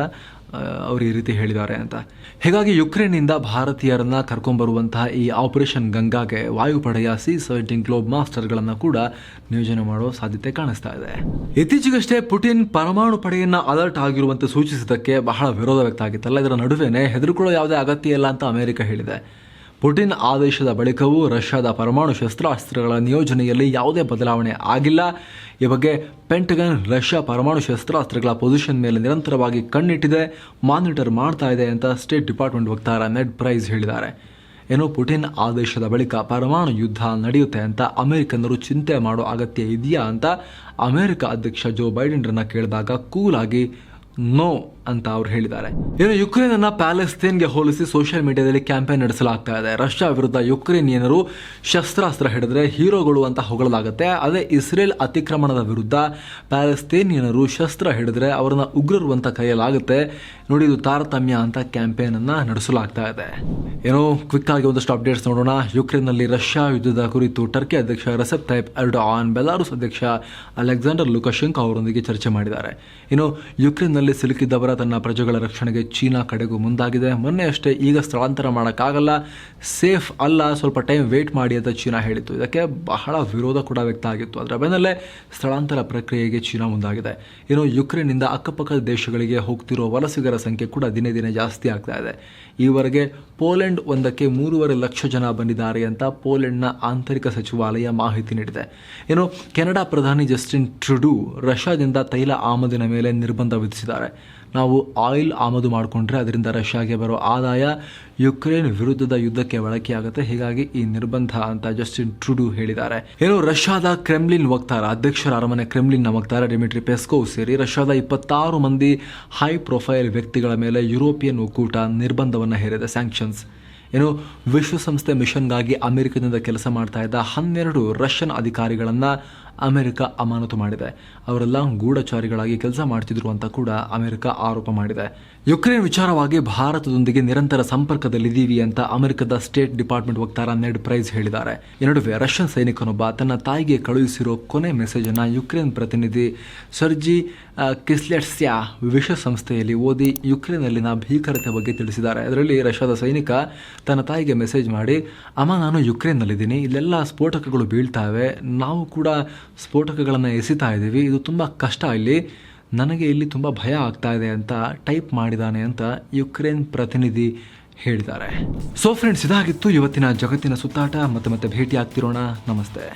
Speaker 1: ಅವರು ಈ ರೀತಿ ಹೇಳಿದ್ದಾರೆ ಅಂತ. ಹೀಗಾಗಿ ಯುಕ್ರೇನ್ನಿಂದ ಭಾರತೀಯರನ್ನು ಕರ್ಕೊಂಡ್ಬರುವಂತಹ ಈ ಆಪರೇಷನ್ ಗಂಗಾಗೆ ವಾಯುಪಡೆಯ C-17 ಗ್ಲೋಬ್ ಮಾಸ್ಟರ್ಗಳನ್ನು ಕೂಡ ನಿಯೋಜನೆ ಮಾಡುವ ಸಾಧ್ಯತೆ ಕಾಣಿಸ್ತಾ ಇದೆ. ಇತ್ತೀಚೆಗಷ್ಟೇ ಪುಟಿನ್ ಪರಮಾಣು ಪಡೆಯನ್ನು ಅಲರ್ಟ್ ಆಗಿರುವಂತೆ ಸೂಚಿಸಿದ್ದಕ್ಕೆ ಬಹಳ ವಿರೋಧ ವ್ಯಕ್ತ ಆಗಿತ್ತಲ್ಲ. ಇದರ ನಡುವೆನೇ ಹೆದರಿಕೊಳ್ಳೋ ಯಾವುದೇ ಅಗತ್ಯ ಇಲ್ಲ ಅಂತ ಅಮೆರಿಕ ಹೇಳಿದೆ. ಪುಟಿನ್ ಆದೇಶದ ಬಳಿಕವೂ ರಷ್ಯಾದ ಪರಮಾಣು ಶಸ್ತ್ರಾಸ್ತ್ರಗಳ ನಿಯೋಜನೆಯಲ್ಲಿ ಯಾವುದೇ ಬದಲಾವಣೆ ಆಗಿಲ್ಲ. ಈ ಬಗ್ಗೆ ಪೆಂಟಗನ್ ರಷ್ಯಾ ಪರಮಾಣು ಶಸ್ತ್ರಾಸ್ತ್ರಗಳ ಪೊಸಿಷನ್ ಮೇಲೆ ನಿರಂತರವಾಗಿ ಕಣ್ಣಿಟ್ಟಿದೆ, ಮಾನಿಟರ್ ಮಾಡ್ತಾ ಇದೆ ಅಂತ ಸ್ಟೇಟ್ ಡಿಪಾರ್ಟ್ಮೆಂಟ್ ವಕ್ತಾರ ನೆಡ್ ಪ್ರೈಸ್ ಹೇಳಿದ್ದಾರೆ. ಏನೋ ಪುಟಿನ್ ಆದೇಶದ ಬಳಿಕ ಪರಮಾಣು ಯುದ್ಧ ನಡೆಯುತ್ತೆ ಅಂತ ಅಮೆರಿಕನ್ನರು ಚಿಂತೆ ಮಾಡೋ ಅಗತ್ಯ ಇದೆಯಾ ಅಂತ ಅಮೆರಿಕ ಅಧ್ಯಕ್ಷ ಜೋ ಬೈಡೆನ್ರನ್ನ ಕೇಳಿದಾಗ ಕೂಲ್ ಆಗಿ ನೋ ಅಂತ ಅವ್ರು ಹೇಳಿದ್ದಾರೆ. ಇನ್ನು ಯುಕ್ರೇನ್ ಅನ್ನ ಪ್ಯಾಲೆಸ್ತೇನ್ಗೆ ಹೋಲಿಸಿ ಸೋಷಿಯಲ್ ಮೀಡಿಯಾದಲ್ಲಿ ಕ್ಯಾಂಪೇನ್ ನಡೆಸಲಾಗ್ತಾ ಇದೆ. ರಷ್ಯಾ ವಿರುದ್ಧ ಯುಕ್ರೇನಿಯನರು ಶಸ್ತ್ರಾಸ್ತ್ರ ಹಿಡಿದ್ರೆ ಹೀರೋಗಳು ಅಂತ ಹೊಗಳಲಾಗುತ್ತೆ. ಅದೇ ಇಸ್ರೇಲ್ ಅತಿಕ್ರಮಣದ ವಿರುದ್ಧ ಪ್ಯಾಲೆಸ್ತೇನಿಯನರು ಶಸ್ತ್ರ ಹಿಡಿದ್ರೆ ಅವರನ್ನ ಉಗ್ರರು ಅಂತ ಕರೆಯಲಾಗುತ್ತೆ. ನೋಡಿ, ಇದು ತಾರತಮ್ಯ ಅಂತ ಕ್ಯಾಂಪೇನ್ ಅನ್ನ ನಡೆಸಲಾಗ್ತಾ ಇದೆ. ಏನೋ ಕ್ವಿಕ್ ಆಗಿ ಒಂದಷ್ಟು ಅಪ್ಡೇಟ್ಸ್ ನೋಡೋಣ. ಯುಕ್ರೇನ್ನಲ್ಲಿ ರಷ್ಯಾ ಯುದ್ಧದ ಕುರಿತು ಟರ್ಕಿ ಅಧ್ಯಕ್ಷ ರೆಸೆಪ್ ತಯ್ಯಿಪ್ ಎರ್ಡೋಗಾನ್ ಬೆಲಾರುಸ್ ಅಧ್ಯಕ್ಷ ಅಲೆಕ್ಸಾಂಡರ್ ಲುಕಶೆಂಕೋ ಅವರೊಂದಿಗೆ ಚರ್ಚೆ ಮಾಡಿದ್ದಾರೆ. ಇನ್ನು ಯುಕ್ರೇನ್ನಲ್ಲಿ ಸಿಲುಕಿದ್ದವರ ತನ್ನ ಪ್ರಜೆಗಳ ರಕ್ಷಣೆಗೆ ಚೀನಾ ಕಡೆಗೂ ಮುಂದಾಗಿದೆ. ಮೊನ್ನೆ ಅಷ್ಟೇ ಈಗ ಸ್ಥಳಾಂತರ ಮಾಡೋಕ್ಕಾಗಲ್ಲ, ಸೇಫ್ ಅಲ್ಲ, ಸ್ವಲ್ಪ ಟೈಮ್ ವೇಟ್ ಮಾಡಿ ಅಂತ ಚೀನಾ ಹೇಳಿತ್ತು. ಇದಕ್ಕೆ ಬಹಳ ವಿರೋಧ ಕೂಡ ವ್ಯಕ್ತ ಆಗಿತ್ತು. ಅದರ ಬೆನ್ನಲ್ಲೇ ಸ್ಥಳಾಂತರ ಪ್ರಕ್ರಿಯೆಗೆ ಚೀನಾ ಮುಂದಾಗಿದೆ. ಇನ್ನು ಯುಕ್ರೇನ್ನಿಂದ ಅಕ್ಕಪಕ್ಕದ ದೇಶಗಳಿಗೆ ಹೋಗ್ತಿರೋ ವಲಸಿಗರ ಸಂಖ್ಯೆ ಕೂಡ ದಿನೇ ದಿನೇ ಜಾಸ್ತಿ ಆಗ್ತಾ ಇದೆ. ಈವರೆಗೆ ಪೋಲೆಂಡ್ ಒಂದಕ್ಕೆ 3.5 ಲಕ್ಷ ಜನ ಬಂದಿದ್ದಾರೆ ಅಂತ ಪೋಲೆಂಡ್ನ ಆಂತರಿಕ ಸಚಿವಾಲಯ ಮಾಹಿತಿ ನೀಡಿದೆ. ಇನ್ನು ಕೆನಡಾ ಪ್ರಧಾನಿ ಜಸ್ಟಿನ್ ಟ್ರುಡೂ ರಷ್ಯಾದಿಂದ ತೈಲ ಆಮದಿನ ಮೇಲೆ ನಿರ್ಬಂಧ ವಿಧಿಸಿದ್ದಾರೆ. ನಾವು ಆಯಿಲ್ ಆಮದು ಮಾಡಿಕೊಂಡ್ರೆ ಅದರಿಂದ ರಷ್ಯಾಗೆ ಬರೋ ಆದಾಯ ಯುಕ್ರೇನ್ ವಿರುದ್ಧದ ಯುದ್ಧಕ್ಕೆ ಬಳಕೆಯಾಗುತ್ತೆ, ಹೀಗಾಗಿ ಈ ನಿರ್ಬಂಧ ಅಂತ ಜಸ್ಟಿನ್ ಟ್ರುಡೂ ಹೇಳಿದ್ದಾರೆ. ಏನು ರಷ್ಯಾದ ಕ್ರೆಮ್ಲಿನ್ ವಕ್ತಾರ, ಅಧ್ಯಕ್ಷರ ಅರಮನೆ ಕ್ರೆಮ್ಲಿನ್ನ ವಕ್ತಾರ ಡಿಮಿಟ್ರಿ ಪೆಸ್ಕೋವ್ ಸೇರಿ ರಷ್ಯಾದ 26 ಮಂದಿ ಹೈ ಪ್ರೊಫೈಲ್ ವ್ಯಕ್ತಿಗಳ ಮೇಲೆ ಯುರೋಪಿಯನ್ ಒಕ್ಕೂಟ ನಿರ್ಬಂಧವನ್ನು ಹೇರಿದೆ, ಸ್ಯಾಂಕ್ಷನ್ಸ್. ಏನು ವಿಶ್ವಸಂಸ್ಥೆ ಮಿಷನ್ಗಾಗಿ ಅಮೆರಿಕದಿಂದ ಕೆಲಸ ಮಾಡ್ತಾ ಇದ್ದ 12 ರಷ್ಯನ್ ಅಧಿಕಾರಿಗಳನ್ನು ಅಮೆರಿಕ ಅಮಾನತು ಮಾಡಿದೆ. ಅವರೆಲ್ಲ ಗೂಢಚಾರಿಗಳಾಗಿ ಕೆಲಸ ಮಾಡ್ತಿದ್ರು ಅಂತ ಕೂಡ ಅಮೆರಿಕ ಆರೋಪ ಮಾಡಿದೆ. ಯುಕ್ರೇನ್ ವಿಚಾರವಾಗಿ ಭಾರತದೊಂದಿಗೆ ನಿರಂತರ ಸಂಪರ್ಕದಲ್ಲಿದ್ದೀವಿ ಅಂತ ಅಮೆರಿಕದ ಸ್ಟೇಟ್ ಡಿಪಾರ್ಟ್ಮೆಂಟ್ ವಕ್ತಾರ ನೆಡ್ ಪ್ರೈಸ್ ಹೇಳಿದ್ದಾರೆ. ಈ ನಡುವೆ ರಷ್ಯನ್ ಸೈನಿಕನೊಬ್ಬ ತನ್ನ ತಾಯಿಗೆ ಕಳುಹಿಸಿರೋ ಕೊನೆ ಮೆಸೇಜ್ ಅನ್ನು ಯುಕ್ರೇನ್ ಪ್ರತಿನಿಧಿ ಸರ್ಜಿ ಕಿಸ್ಲೆಟ್ಸ್ಯಾ ವಿಶ್ವಸಂಸ್ಥೆಯಲ್ಲಿ ಓದಿ ಯುಕ್ರೇನ್ನಲ್ಲಿನ ಭೀಕರತೆ ಬಗ್ಗೆ ತಿಳಿಸಿದ್ದಾರೆ. ಅದರಲ್ಲಿ ರಷ್ಯಾದ ಸೈನಿಕ ತನ್ನ ತಾಯಿಗೆ ಮೆಸೇಜ್ ಮಾಡಿ, ಅಮ್ಮ ನಾನು ಯುಕ್ರೇನ್ನಲ್ಲಿದ್ದೀನಿ, ಇಲ್ಲೆಲ್ಲ ಸ್ಫೋಟಕಗಳು ಬೀಳ್ತಾವೆ, ನಾವು ಕೂಡ ಸ್ಫೋಟಕಗಳನ್ನು ಎಸಿತಾ ಇದ್ದೀವಿ, ಇದು ತುಂಬ ಕಷ್ಟ, ನನಗೆ ಇಲ್ಲಿ ತುಂಬ ಭಯ ಆಗ್ತಾ ಇದೆ ಅಂತ ಟೈಪ್ ಮಾಡಿದ್ದಾನೆ ಅಂತ ಯುಕ್ರೇನ್ ಪ್ರತಿನಿಧಿ ಹೇಳಿದ್ದಾರೆ. ಸೊ ಫ್ರೆಂಡ್ಸ್, ಇದಾಗಿತ್ತು ಇವತ್ತಿನ ಜಗತ್ತಿನ ಸುತ್ತಾಟ. ಮತ್ತೆ ಭೇಟಿ ಆಗ್ತಿರೋಣ. ನಮಸ್ತೆ.